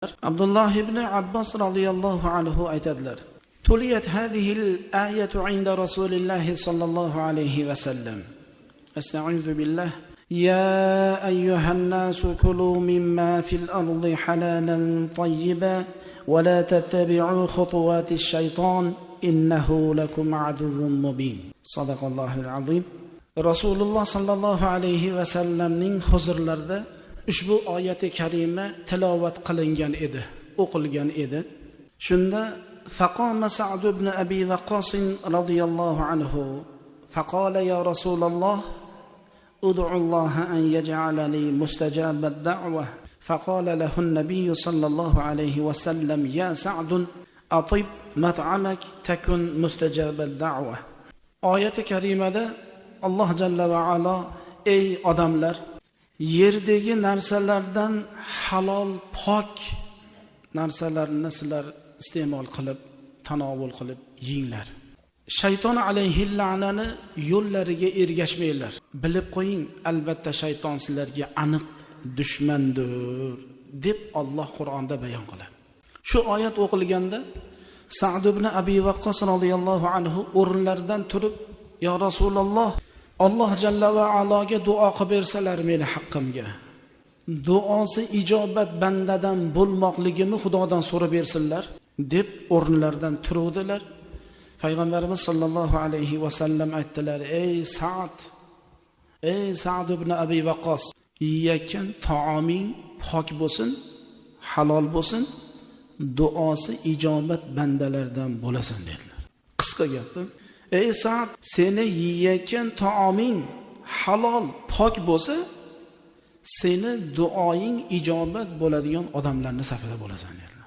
Abdullah ibn Abbas radhiyallohu anhu aytadilar: Tuliyat hadhihi al-ayatu 'inda Rasulillah sallallohu alayhi va sallam. Astagfiru billah. Ya ayyuhan nasu kulu mimma fil ardi halalan tayyiban wa la tattabi'u khutuwati ash-shaytan innahu lakum 'aduwwun mubin. Sadaqallohul azim. Rasululloh sallallohu alayhi va sallamning huzurlarida ushbu oyati karima tilovat qilingan edi, o'qilgan edi. Shunda faqama Sa'd ibn Abi Waqqas radhiyallohu anhu faqala ya Rasululloh ud'u Allah an yaj'alani mustajab ad-da'wah faqala lahu an-nabiy sallallahu alayhi wa sallam ya Sa'd atib mat'amak takun mustajab ad-da'wah. Oyati karimada Alloh jalla va ala ey odamlar, yerdagi narsalardan halol pok narsalarni sizlar iste'mol qilib, tanovul qilib yenglar. Shayton alayhi la'nani yo'llariga ergashmanglar. Bilib qo'ying, albatta shayton sizlarga aniq dushmandir deb Alloh Qur'onda bayon qiladi. Shu oyat o'qilganda Sa'd ibn Abi Waqqas radhiyallohu anhu o'rinlaridan turib, "Ya Rasululloh, Alloh jalla va aloga duo qilib bersalar meni haqqimga, duosi ijobat bandadan bo'lmoqligini Xudodan so'rab bersinlar" deb o'rinlaridan turuvdilar. Payg'ambarimiz sollallohu alayhi va sallam aytdilar: ey Sa'd ibn Abi Waqqas, yeyotgan taoming pok bo'lsin, halol bo'lsin, duosi ijobat bandalardan bo'lasan dedilar. Qisqa gapda, ey Sa'd, seni yeyotgan taoming halol, pok bo'lsa, seni duoing ijobat bo'ladigan odamlarning safida bo'lasan dedilar.